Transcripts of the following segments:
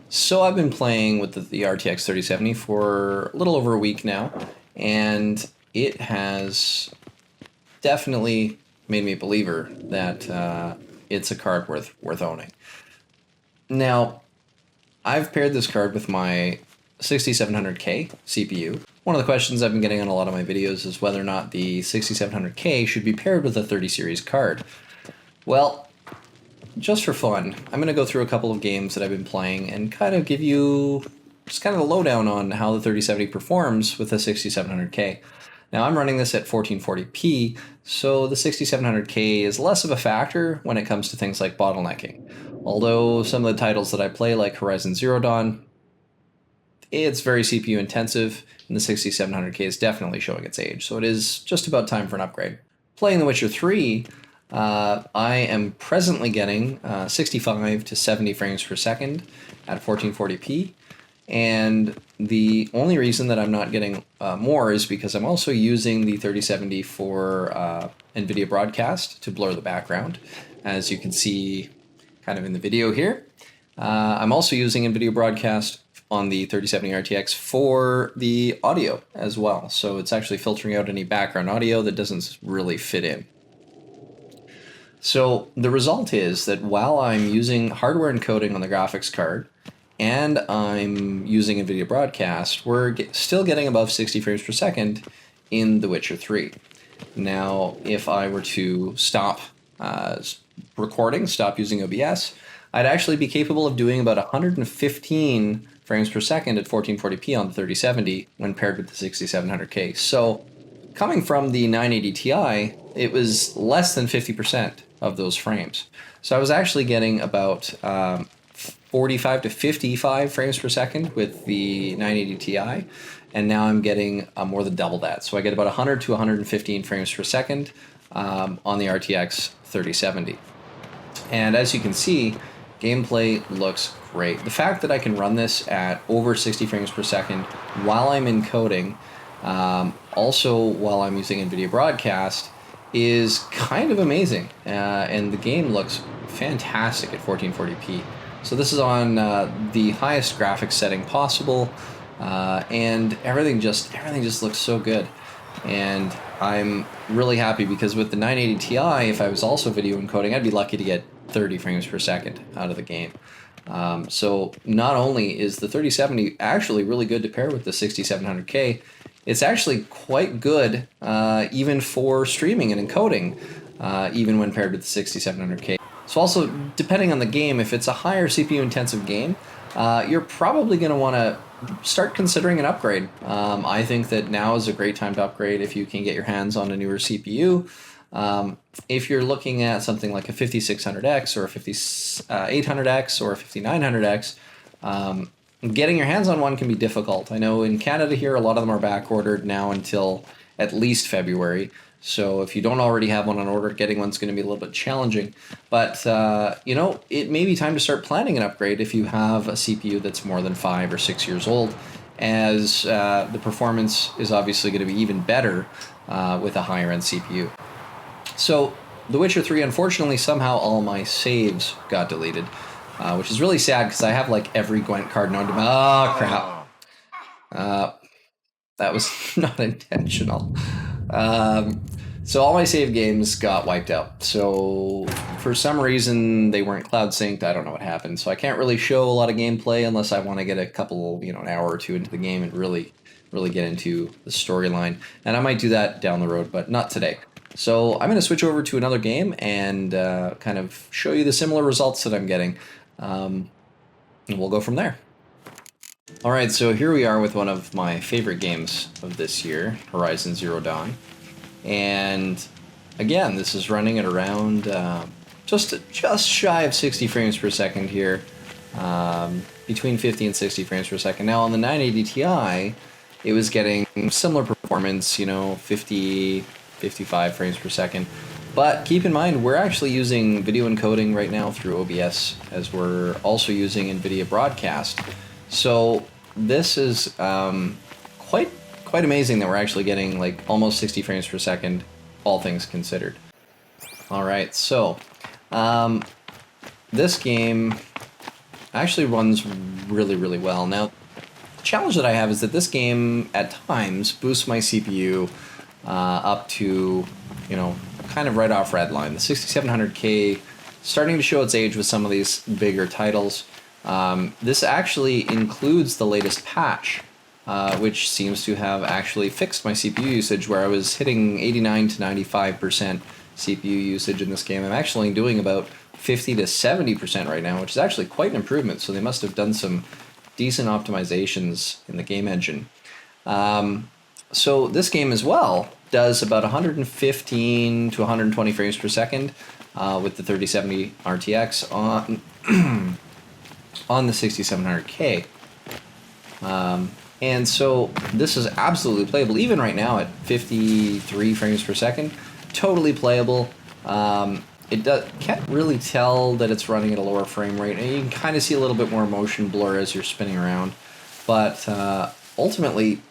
So I've been playing with the RTX 3070 for a little over a week now, and it has definitely made me a believer that it's a card worth owning. Now, I've paired this card with my 6700K CPU. One of the questions I've been getting on a lot of my videos is whether or not the 6700K should be paired with a 30 series card. Well, just for fun, I'm going to go through a couple of games that I've been playing and kind of give you just kind of a lowdown on how the 3070 performs with the 6700K. Now I'm running this at 1440p, so the 6700K is less of a factor when it comes to things like bottlenecking. Although some of the titles that I play, like Horizon Zero Dawn, it's very CPU intensive, and the 6700K is definitely showing its age, so it is just about time for an upgrade. Playing The Witcher 3, I am presently getting 65 to 70 frames per second at 1440p, and the only reason that I'm not getting more is because I'm also using the 3070 for NVIDIA Broadcast to blur the background, as you can see kind of in the video here. I'm also using NVIDIA Broadcast on the 3070 RTX for the audio as well, so it's actually filtering out any background audio that doesn't really fit in. So the result is that while I'm using hardware encoding on the graphics card and I'm using NVIDIA Broadcast, we're still getting above 60 frames per second in The Witcher 3. Now, if I were to stop recording, stop using OBS, I'd actually be capable of doing about 115 frames per second at 1440p on the 3070 when paired with the 6700K. So coming from the 980 Ti, it was less than 50% of those frames. So I was actually getting about 45 to 55 frames per second with the 980 Ti, and now I'm getting more than double that. So I get about 100 to 115 frames per second on the RTX 3070. And as you can see, gameplay looks great. The fact that I can run this at over 60 frames per second while I'm encoding, also while I'm using NVIDIA Broadcast, is kind of amazing, and the game looks fantastic at 1440p. So this is on the highest graphics setting possible, and everything just looks so good. And I'm really happy because with the 980 Ti, if I was also video encoding, I'd be lucky to get 30 frames per second out of the game. So not only is the 3070 actually really good to pair with the 6700K, it's actually quite good even for streaming and encoding, even when paired with the 6700K. So also, depending on the game, if it's a higher CPU intensive game, you're probably going to want to start considering an upgrade. I think that now is a great time to upgrade if you can get your hands on a newer CPU. If you're looking at something like a 5600X or a 5800X or a 5900X, getting your hands on one can be difficult. I know in Canada here, a lot of them are back ordered now until at least February. So if you don't already have one on order, getting one's going to be a little bit challenging. But, you know, it may be time to start planning an upgrade if you have a CPU that's more than 5 or 6 years old, as the performance is obviously going to be even better with a higher end CPU. So The Witcher 3, unfortunately, somehow all my saves got deleted. Which is really sad because I have like every Gwent card known to me. Oh, crap. That was not intentional. So all my save games got wiped out. So for some reason they weren't cloud synced. I don't know what happened. So I can't really show a lot of gameplay unless I want to get a couple, an hour or two into the game and really get into the storyline. And I might do that down the road, but not today. So I'm going to switch over to another game and kind of show you the similar results that I'm getting. And we'll go from there. Alright, so here we are with one of my favorite games of this year, Horizon Zero Dawn. And again, this is running at around just shy of 60 frames per second here, between 50 and 60 frames per second. Now on the 980 Ti, it was getting similar performance, 50, 55 frames per second. But keep in mind, we're actually using video encoding right now through OBS, as we're also using NVIDIA Broadcast. So this is quite amazing that we're actually getting like almost 60 frames per second, all things considered. All right, so this game actually runs really, really well. Now, the challenge that I have is that this game at times boosts my CPU up to, kind of right off red line. The 6700K starting to show its age with some of these bigger titles. This actually includes the latest patch, which seems to have actually fixed my CPU usage, where I was hitting 89 to 95% CPU usage in this game. I'm actually doing about 50 to 70% right now, which is actually quite an improvement. So they must have done some decent optimizations in the game engine. So this game as well does about 115 to 120 frames per second with the 3070 RTX on the 6700K. And so this is absolutely playable, even right now at 53 frames per second. Totally playable. Can't really tell that it's running at a lower frame rate, and you can kind of see a little bit more motion blur as you're spinning around. But ultimately,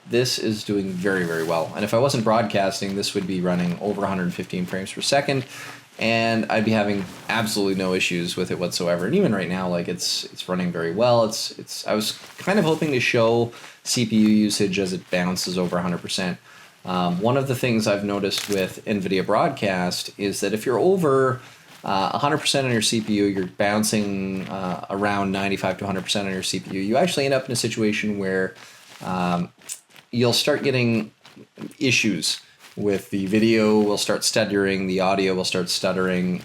this is doing very, very well. And if I wasn't broadcasting, this would be running over 115 frames per second, and I'd be having absolutely no issues with it whatsoever. And even right now, like it's running very well. I was kind of hoping to show CPU usage as it bounces over 100%. One of the things I've noticed with NVIDIA Broadcast is that if you're over 100% on your CPU, you're bouncing around 95 to 100% on your CPU, you actually end up in a situation where you'll start getting issues with the video will start stuttering, the audio will start stuttering,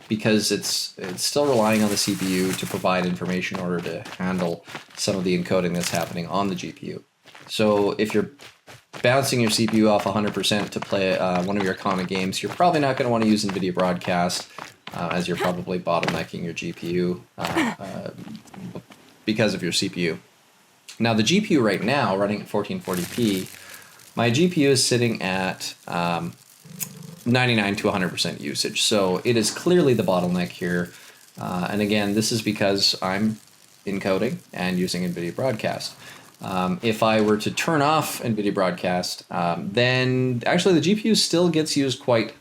because it's still relying on the CPU to provide information in order to handle some of the encoding that's happening on the GPU. So if you're bouncing your CPU off 100% to play one of your common games, you're probably not going to want to use NVIDIA Broadcast, as you're probably bottlenecking your GPU because of your CPU. Now the GPU right now, running at 1440p, my GPU is sitting at 99 to 100% usage. So it is clearly the bottleneck here. And again, this is because I'm encoding and using NVIDIA Broadcast. If I were to turn off NVIDIA Broadcast, then actually the GPU still gets used quite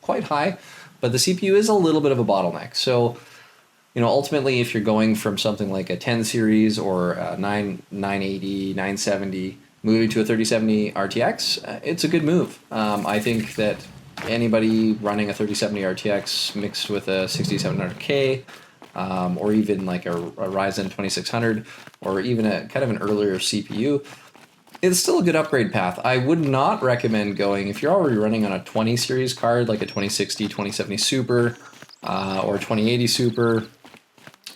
high, but the CPU is a little bit of a bottleneck. So, ultimately, if you're going from something like a 10 series or a 980, 970, moving to a 3070 RTX, it's a good move. I think that anybody running a 3070 RTX mixed with a 6700K, or even like a Ryzen 2600, or even a kind of an earlier CPU, it's still a good upgrade path. I would not recommend going, if you're already running on a 20 series card, like a 2060, 2070 Super, or 2080 Super,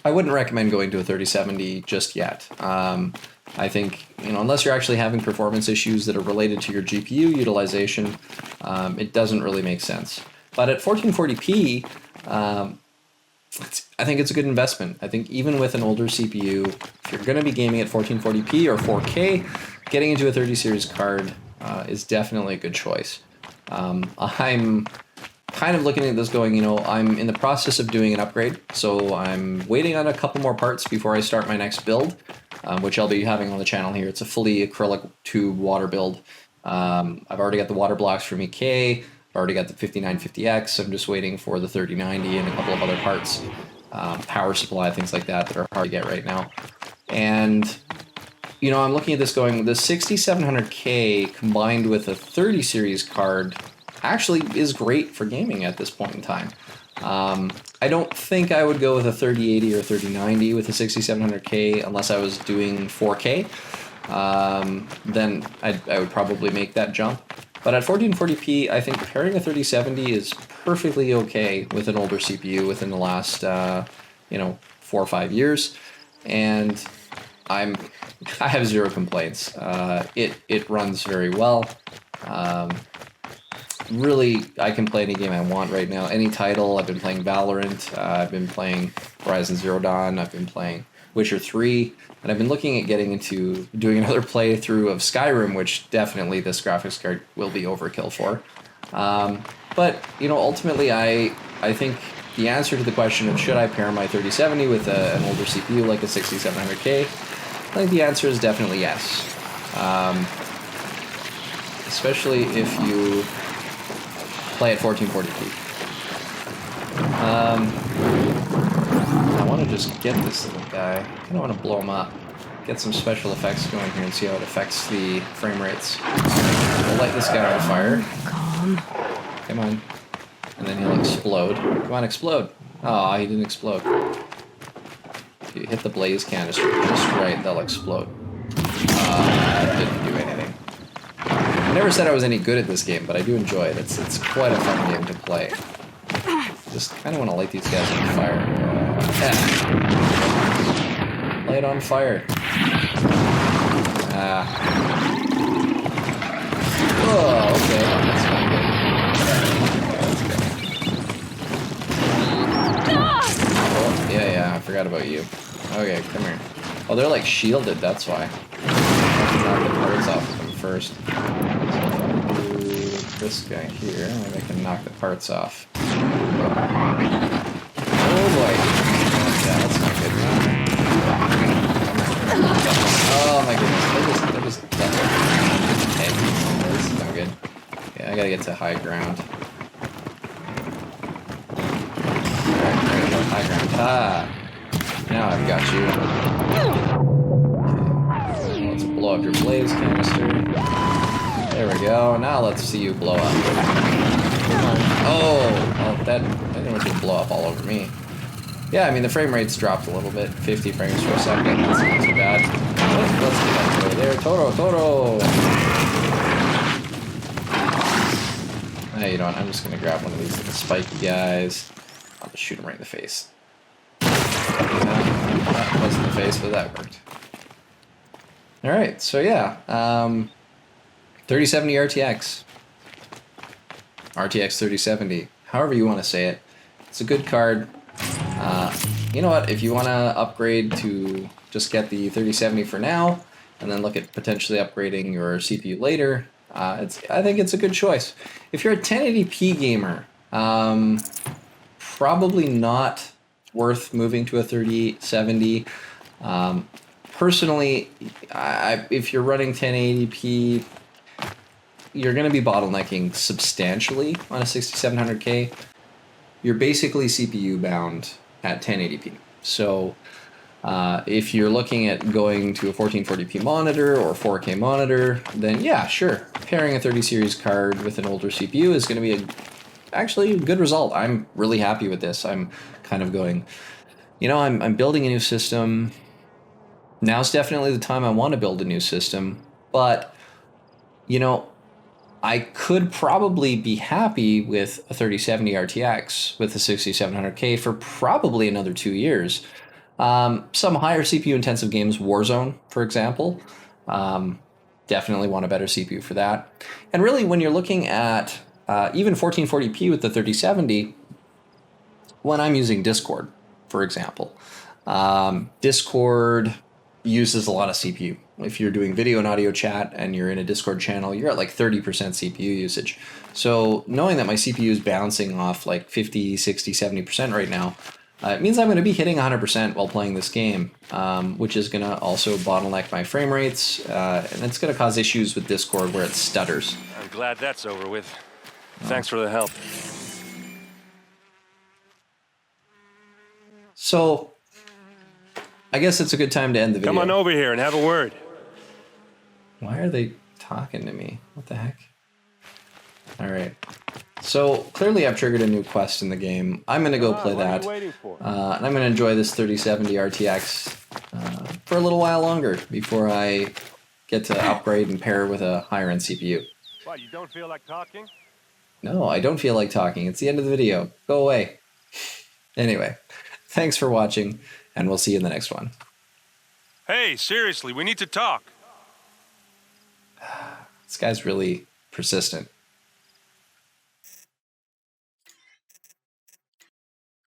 I wouldn't recommend going to a 3070 just yet. I think, unless you're actually having performance issues that are related to your GPU utilization, it doesn't really make sense. But at 1440p, I think it's a good investment. I think even with an older CPU, if you're going to be gaming at 1440p or 4K, getting into a 30 series card is definitely a good choice. I'm kind of looking at this going, I'm in the process of doing an upgrade, so I'm waiting on a couple more parts before I start my next build, which I'll be having on the channel here. It's a fully acrylic tube water build. I've already got the water blocks from EK, I've already got the 5950X, I'm just waiting for the 3090 and a couple of other parts, power supply, things like that are hard to get right now. And, I'm looking at this going, the 6700K combined with a 30 series card actually is great for gaming at this point in time. I don't think I would go with a 3080 or 3090 with a 6700K unless I was doing 4K. Then I would probably make that jump. But at 1440p, I think pairing a 3070 is perfectly okay with an older CPU within the last 4 or 5 years, and I have zero complaints. It runs very well. Really, I can play any game I want right now. Any title. I've been playing Valorant. I've been playing Horizon Zero Dawn. I've been playing Witcher 3. And I've been looking at getting into doing another playthrough of Skyrim, which definitely this graphics card will be overkill for. But, ultimately, I think the answer to the question of should I pair my 3070 with an older CPU like a 6700K, I think the answer is definitely yes. Especially if you play at 1440p. I want to just get this little guy. I kind of want to blow him up. Get some special effects going here and see how it affects the frame rates. We'll light this guy on fire. Calm. Come on. And then he'll explode. Come on, explode. Aw, he didn't explode. If you hit the blaze canister just right, they'll explode. Didn't do anything. I never said I was any good at this game, but I do enjoy it. It's quite a fun game to play. Just kind of want to light these guys on fire. Light on fire. Oh, okay. That's not good. Oh, yeah, I forgot about you. Okay, come here. Oh, they're like shielded, that's why. I have to knock the parts off of them first. Do this guy here, maybe I can knock the parts off. Oh boy. Yeah, that's not good. Oh my goodness, that was okay. This is not good. Yeah, I gotta get to high ground. Alright, there we go, high ground. Now I've got you. Okay, let's blow up your blaze canister. There we go. Now let's see you blow up. Oh, that didn't want you to blow up all over me. Yeah, I mean the frame rate's dropped a little bit, 50 frames per second. That's not too bad. Let's get that over there. Toro. Hey, you know what? I'm just gonna grab one of these little spiky guys. I'll just shoot him right in the face. That wasn't the face, but that worked. Alright, so yeah. 3070 RTX. RTX 3070. However you want to say it. It's a good card. You know what? If you want to upgrade to just get the 3070 for now, and then look at potentially upgrading your CPU later, I think it's a good choice. If you're a 1080p gamer, probably not worth moving to a 3070. Personally, if you're running 1080p, you're going to be bottlenecking substantially on a 6700K. You're basically CPU bound at 1080p. So if you're looking at going to a 1440p monitor or 4K monitor, then yeah, sure. Pairing a 30 series card with an older CPU is going to be actually a good result. I'm really happy with this. I'm kind of going, you know, I'm building a new system. Now's definitely the time I want to build a new system. But, you know, I could probably be happy with a 3070 RTX with a 6700K for probably another 2 years. Some higher CPU intensive games, Warzone, for example, definitely want a better CPU for that. And really, when you're looking at even 1440p with the 3070, when I'm using Discord, for example, Discord uses a lot of CPU. If you're doing video and audio chat and you're in a Discord channel, you're at like 30% CPU usage. So knowing that my CPU is bouncing off like 50, 60, 70% right now, it means I'm going to be hitting 100% while playing this game, which is going to also bottleneck my frame rates, and it's going to cause issues with Discord where it stutters. I'm glad that's over with. Thanks for the help. So I guess it's a good time to end the video. Come on over here and have a word. Why are they talking to me? What the heck? All right. So clearly I've triggered a new quest in the game. I'm going to go play that. And I'm going to enjoy this 3070 RTX for a little while longer before I get to upgrade and pair with a higher end CPU. What, you don't feel like talking? No, I don't feel like talking. It's the end of the video. Go away. Anyway, thanks for watching, and we'll see you in the next one. Hey, seriously, we need to talk. This guy's really persistent.